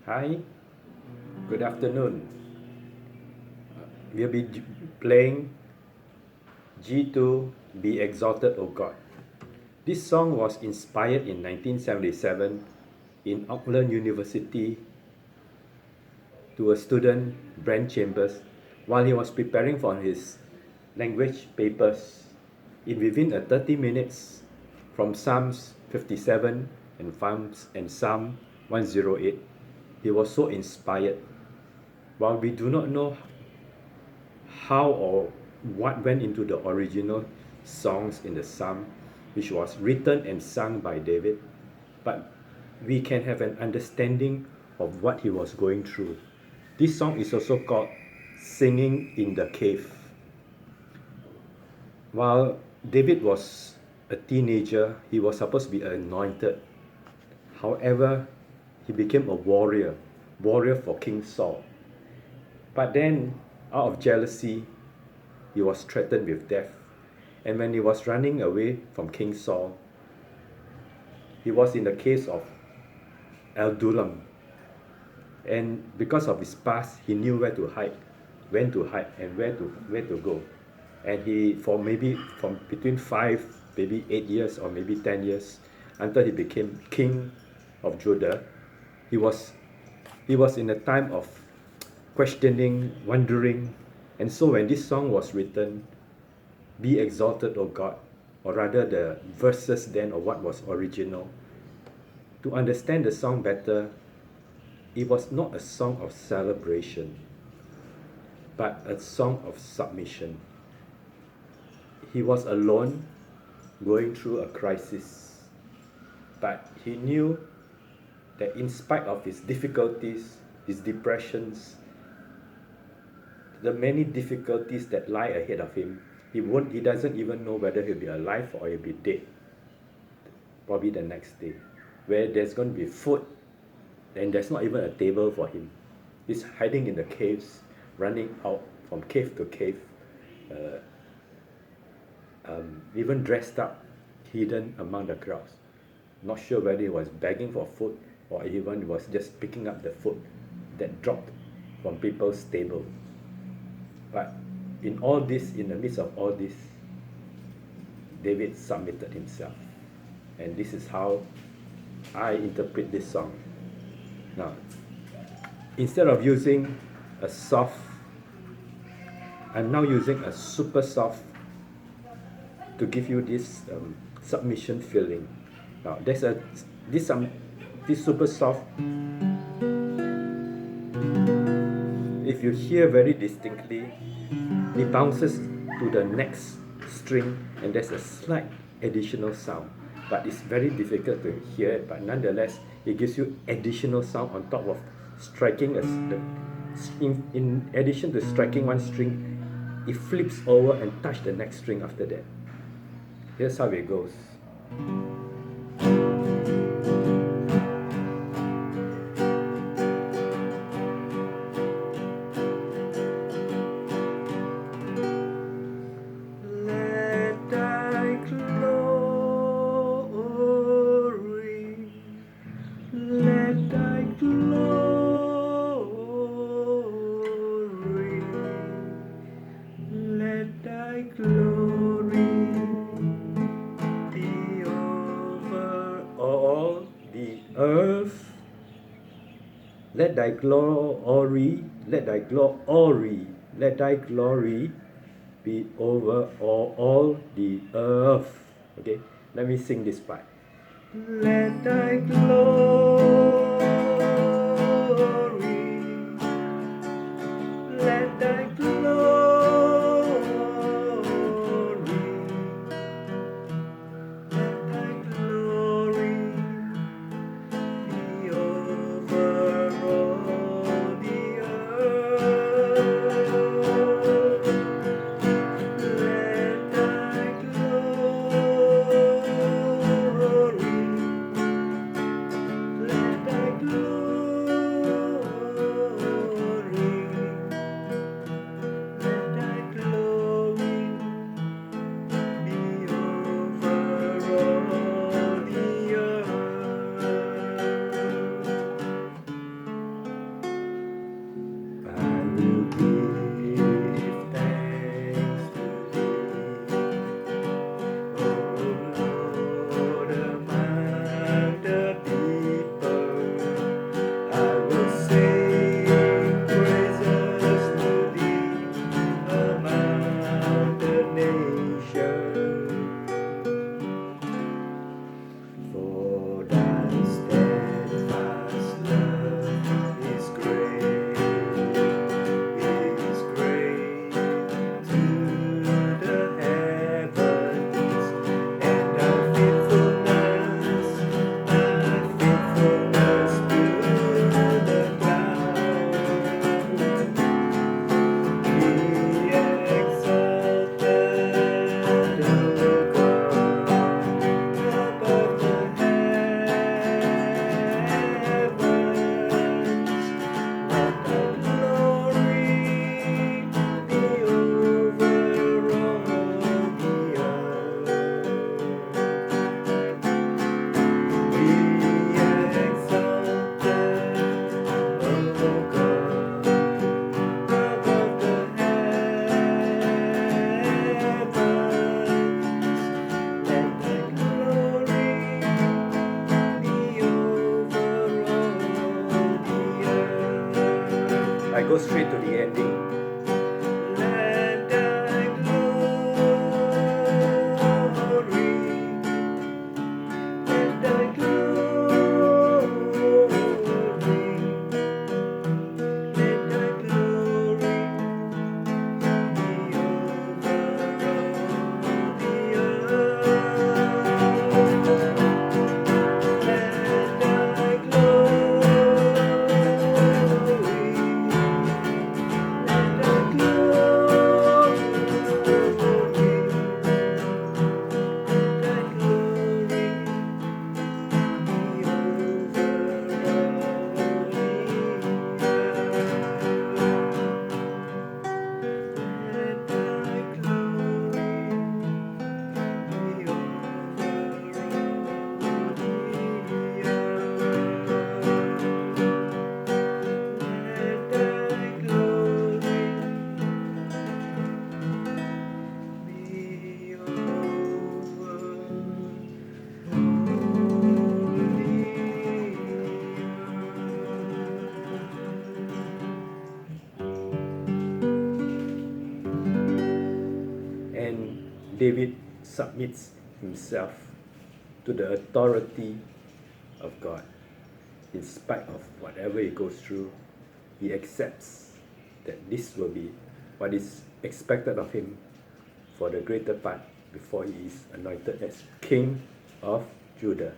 Hi, good afternoon. We'll be playing G2 Be Exalted, O God. This song was inspired in 1977 in Auckland University to a student, Brent Chambers, while he was preparing for his language papers. Within a 30 minutes from Psalms 57 and Psalm 108, he was so inspired. While we do not know how or what went into the original songs in the psalm, which was written and sung by David, but we can have an understanding of what he was going through. This song is also called Singing in the Cave. While David was a teenager, he was supposed to be anointed. However, he became a warrior for King Saul. But then, out of jealousy, he was threatened with death. And when he was running away from King Saul, he was in the case of Adullam. And because of his past, he knew where to hide, when to hide, and where to go. And he, for maybe from between 5, maybe 8 years, or maybe 10 years, until he became king of Judah, he was in a time of questioning, wondering. And so when this song was written, Be Exalted, O God, or rather the verses then of what was original, to understand the song better, it was not a song of celebration, but a song of submission. He was alone, going through a crisis, but he knew that in spite of his difficulties, his depressions, the many difficulties that lie ahead of him, he doesn't even know whether he'll be alive or he'll be dead, probably the next day, where there's going to be food and there's not even a table for him. He's hiding in the caves, running out from cave to cave, even dressed up, hidden among the crowds. Not sure whether he was begging for food or even was just picking up the food that dropped from people's table. But in all this, in the midst of all this, David submitted himself. And this is how I interpret this song. Now, instead of using a soft, I'm now using a super soft to give you this submission feeling. Now, there's this super soft. If you hear very distinctly, it bounces to the next string and there's a slight additional sound, but it's very difficult to hear it, but nonetheless it gives you additional sound on top of striking in addition to striking one string, it flips over and touch the next string after that. Here's how it goes. Let thy glory be over all the earth. Okay, let me sing this part. Let thy glory, let thy glory, let thy glory be over all the earth. Let thy glory go straight to the ending. Let thy glory, let thy glory, let thy glory be over all the earth. Let thy And David submits himself to the authority of God. In spite of whatever he goes through, he accepts that this will be what is expected of him for the greater part before he is anointed as King of Judah.